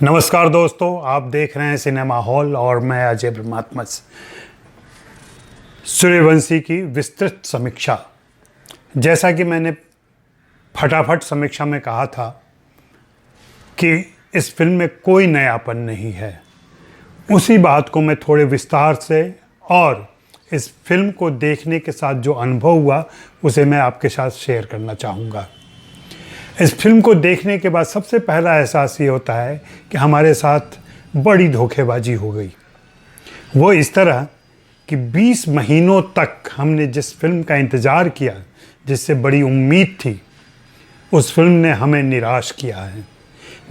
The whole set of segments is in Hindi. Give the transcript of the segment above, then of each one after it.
नमस्कार दोस्तों, आप देख रहे हैं सिनेमा हॉल और मैं अजय ब्रह्मात्मा। सूर्यवंशी की विस्तृत समीक्षा। जैसा कि मैंने फटाफट समीक्षा में कहा था कि इस फिल्म में कोई नयापन नहीं है, उसी बात को मैं थोड़े विस्तार से और इस फिल्म को देखने के साथ जो अनुभव हुआ उसे मैं आपके साथ शेयर करना चाहूँगा। इस फिल्म को देखने के बाद सबसे पहला एहसास ये होता है कि हमारे साथ बड़ी धोखेबाजी हो गई। वो इस तरह कि 20 महीनों तक हमने जिस फिल्म का इंतज़ार किया, जिससे बड़ी उम्मीद थी, उस फिल्म ने हमें निराश किया है।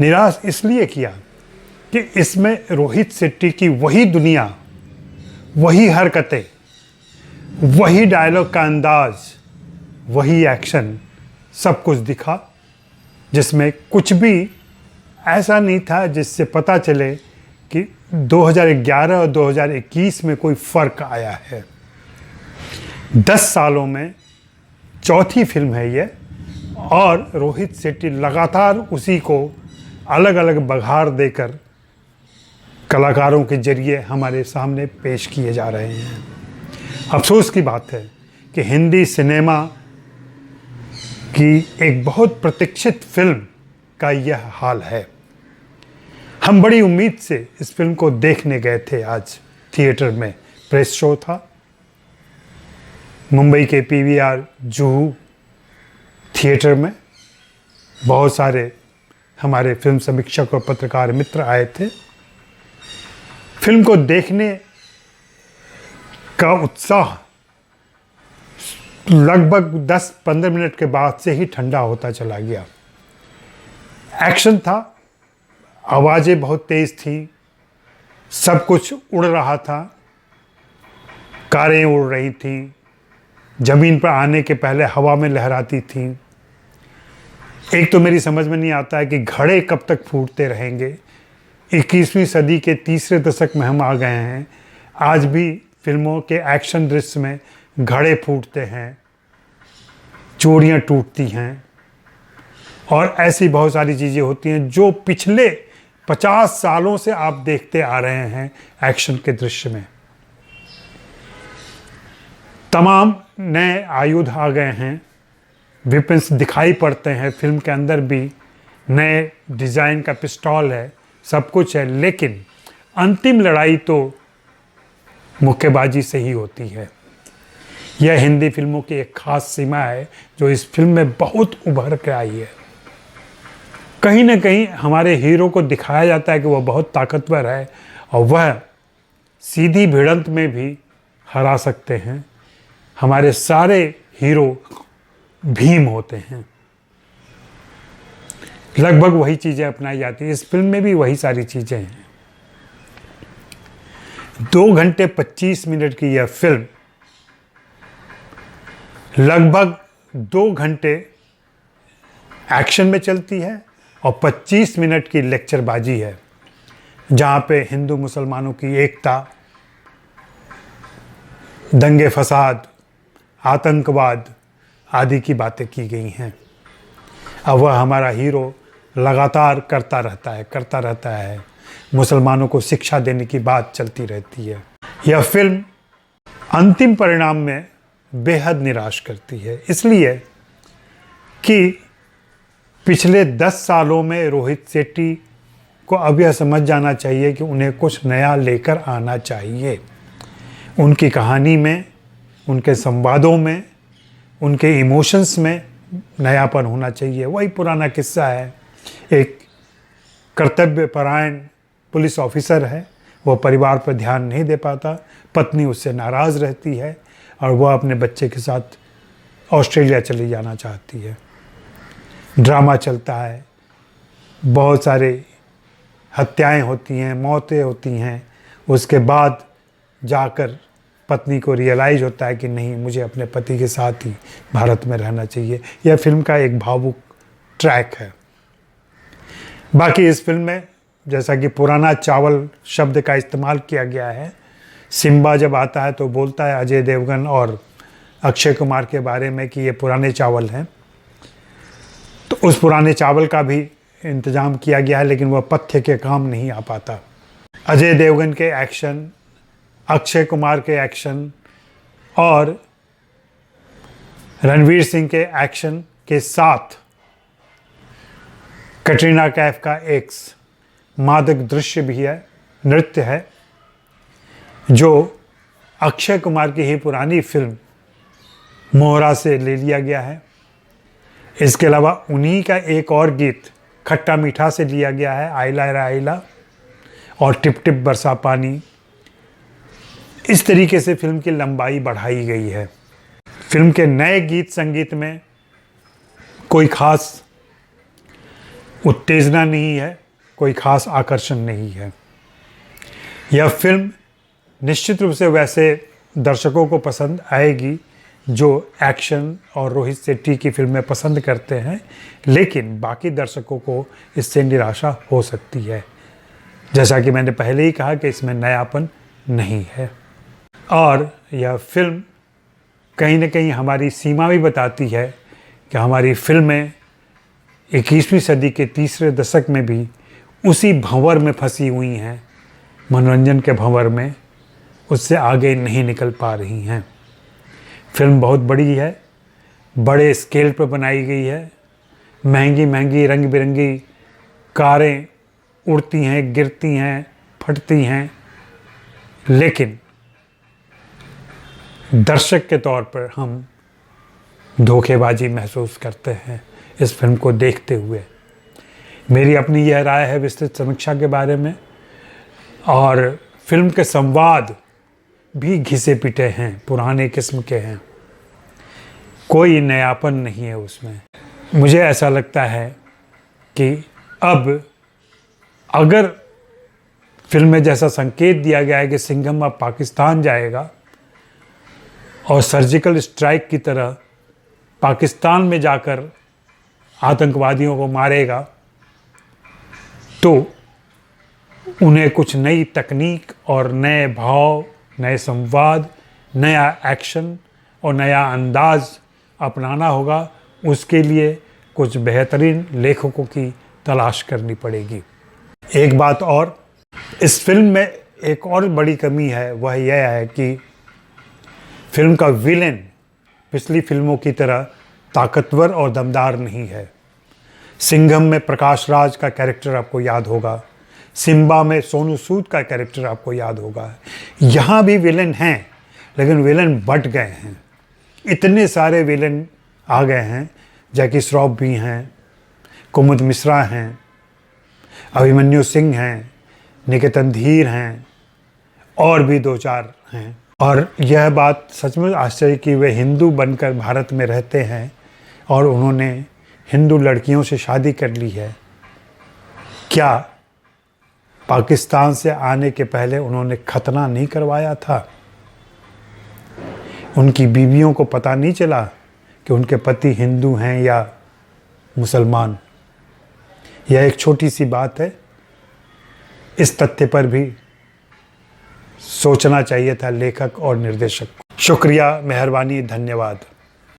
निराश इसलिए किया कि इसमें रोहित शेट्टी की वही दुनिया, वही हरकतें, वही डायलॉग का अंदाज, वही एक्शन, सब कुछ दिखा, जिसमें कुछ भी ऐसा नहीं था जिससे पता चले कि 2011 और 2021 में कोई फ़र्क आया है। 10 सालों में चौथी फिल्म है ये, और रोहित शेट्टी लगातार उसी को अलग अलग बघार देकर कलाकारों के जरिए हमारे सामने पेश किए जा रहे हैं। अफसोस की बात है कि हिंदी सिनेमा की एक बहुत प्रतीक्षित फिल्म का यह हाल है। हम बड़ी उम्मीद से इस फिल्म को देखने गए थे। आज थिएटर में प्रेस शो था। मुंबई के पीवीआर जुहू थिएटर में बहुत सारे हमारे फिल्म समीक्षक और पत्रकार मित्र आए थे। फिल्म को देखने का उत्साह लगभग 10-15 मिनट के बाद से ही ठंडा होता चला गया। एक्शन था, आवाज़ें बहुत तेज़ थी, सब कुछ उड़ रहा था, कारें उड़ रही थी, ज़मीन पर आने के पहले हवा में लहराती थी। एक तो मेरी समझ में नहीं आता है कि घड़े कब तक फूटते रहेंगे। 21वीं सदी के तीसरे दशक में हम आ गए हैं, आज भी फिल्मों के एक्शन दृश्य में घड़े फूटते हैं, चूड़ियाँ टूटती हैं और ऐसी बहुत सारी चीज़ें होती हैं जो पिछले 50 सालों से आप देखते आ रहे हैं एक्शन के दृश्य में। तमाम नए आयुध आ गए हैं, वेपन्स दिखाई पड़ते हैं, फिल्म के अंदर भी नए डिज़ाइन का पिस्तौल है, सब कुछ है, लेकिन अंतिम लड़ाई तो मुक्केबाजी से ही होती है। यह हिंदी फिल्मों की एक ख़ास सीमा है जो इस फिल्म में बहुत उभर के आई है। कहीं ना कहीं हमारे हीरो को दिखाया जाता है कि वह बहुत ताकतवर है और वह सीधी भिड़ंत में भी हरा सकते हैं। हमारे सारे हीरो भीम होते हैं। लगभग वही चीज़ें अपनाई जाती हैं। इस फिल्म में भी वही सारी चीज़ें हैं। 2 घंटे 25 मिनट की यह फिल्म लगभग 2 घंटे एक्शन में चलती है और 25 मिनट की लेक्चरबाजी है, जहाँ पे हिंदू मुसलमानों की एकता, दंगे फसाद, आतंकवाद आदि की बातें की गई हैं। अब वह हमारा हीरो लगातार करता रहता है। मुसलमानों को शिक्षा देने की बात चलती रहती है। यह फिल्म अंतिम परिणाम में बेहद निराश करती है, इसलिए कि पिछले 10 सालों में रोहित शेट्टी को अब यह समझ जाना चाहिए कि उन्हें कुछ नया लेकर आना चाहिए। उनकी कहानी में, उनके संवादों में, उनके इमोशंस में नयापन होना चाहिए। वही पुराना किस्सा है, एक कर्तव्यपरायण पुलिस ऑफिसर है, वह परिवार पर ध्यान नहीं दे पाता, पत्नी उससे नाराज़ रहती है और वह अपने बच्चे के साथ ऑस्ट्रेलिया चली जाना चाहती है। ड्रामा चलता है, बहुत सारे हत्याएं होती हैं, मौतें होती हैं। उसके बाद जाकर पत्नी को रियलाइज़ होता है कि नहीं, मुझे अपने पति के साथ ही भारत में रहना चाहिए। यह फिल्म का एक भावुक ट्रैक है। बाकी इस फिल्म में जैसा कि पुराना चावल शब्द का इस्तेमाल किया गया है, सिम्बा जब आता है तो बोलता है अजय देवगन और अक्षय कुमार के बारे में कि ये पुराने चावल हैं, तो उस पुराने चावल का भी इंतज़ाम किया गया है, लेकिन वह पथ्य के काम नहीं आ पाता। अजय देवगन के एक्शन, अक्षय कुमार के एक्शन और रणवीर सिंह के एक्शन के साथ कटरीना कैफ का एक मादक दृश्य भी है, नृत्य है, जो अक्षय कुमार की ही पुरानी फिल्म मोहरा से ले लिया गया है। इसके अलावा उन्हीं का एक और गीत खट्टा मीठा से लिया गया है, आइला रे आइला और टिप टिप बरसा पानी। इस तरीके से फिल्म की लंबाई बढ़ाई गई है। फिल्म के नए गीत संगीत में कोई खास उत्तेजना नहीं है, कोई खास आकर्षण नहीं है। यह फिल्म निश्चित रूप से वैसे दर्शकों को पसंद आएगी जो एक्शन और रोहित शेट्टी की फिल्में पसंद करते हैं, लेकिन बाकी दर्शकों को इससे निराशा हो सकती है। जैसा कि मैंने पहले ही कहा कि इसमें नयापन नहीं है। और यह फिल्म कहीं न कहीं हमारी सीमा भी बताती है कि हमारी फिल्में 21वीं सदी के तीसरे दशक में भी उसी भंवर में फंसी हुई हैं, मनोरंजन के भंवर में, उससे आगे नहीं निकल पा रही हैं। फिल्म बहुत बड़ी है, बड़े स्केल पर बनाई गई है, महंगी महंगी रंग बिरंगी कारें उड़ती हैं, गिरती हैं, फटती हैं, लेकिन दर्शक के तौर पर हम धोखेबाजी महसूस करते हैं इस फिल्म को देखते हुए। मेरी अपनी यह राय है विस्तृत समीक्षा के बारे में। और फिल्म के संवाद भी घिसे पिटे हैं, पुराने किस्म के हैं, कोई नयापन नहीं है उसमें। मुझे ऐसा लगता है कि अब अगर फिल्म में जैसा संकेत दिया गया है कि सिंघम अब पाकिस्तान जाएगा और सर्जिकल स्ट्राइक की तरह पाकिस्तान में जाकर आतंकवादियों को मारेगा, तो उन्हें कुछ नई तकनीक और नए भाव, नए संवाद, नया एक्शन और नया अंदाज अपनाना होगा। उसके लिए कुछ बेहतरीन लेखकों की तलाश करनी पड़ेगी। एक बात और, इस फिल्म में एक और बड़ी कमी है, वह यह है कि फिल्म का विलेन पिछली फिल्मों की तरह ताकतवर और दमदार नहीं है। सिंघम में प्रकाश राज का कैरेक्टर आपको याद होगा, सिम्बा में सोनू सूद का कैरेक्टर आपको याद होगा। यहाँ भी विलेन हैं, लेकिन विलेन बट गए हैं। इतने सारे विलेन आ गए हैं, जैकी श्रॉफ भी हैं, कुमुद मिश्रा हैं, अभिमन्यु सिंह हैं, निकेतन धीर हैं और भी 2-4 हैं। और यह बात सच में आश्चर्य की वे हिंदू बनकर भारत में रहते हैं और उन्होंने हिंदू लड़कियों से शादी कर ली है। क्या पाकिस्तान से आने के पहले उन्होंने खतना नहीं करवाया था? उनकी बीवियों को पता नहीं चला कि उनके पति हिंदू हैं या मुसलमान? यह एक छोटी सी बात है, इस तथ्य पर भी सोचना चाहिए था लेखक और निर्देशक को। शुक्रिया, मेहरबानी, धन्यवाद।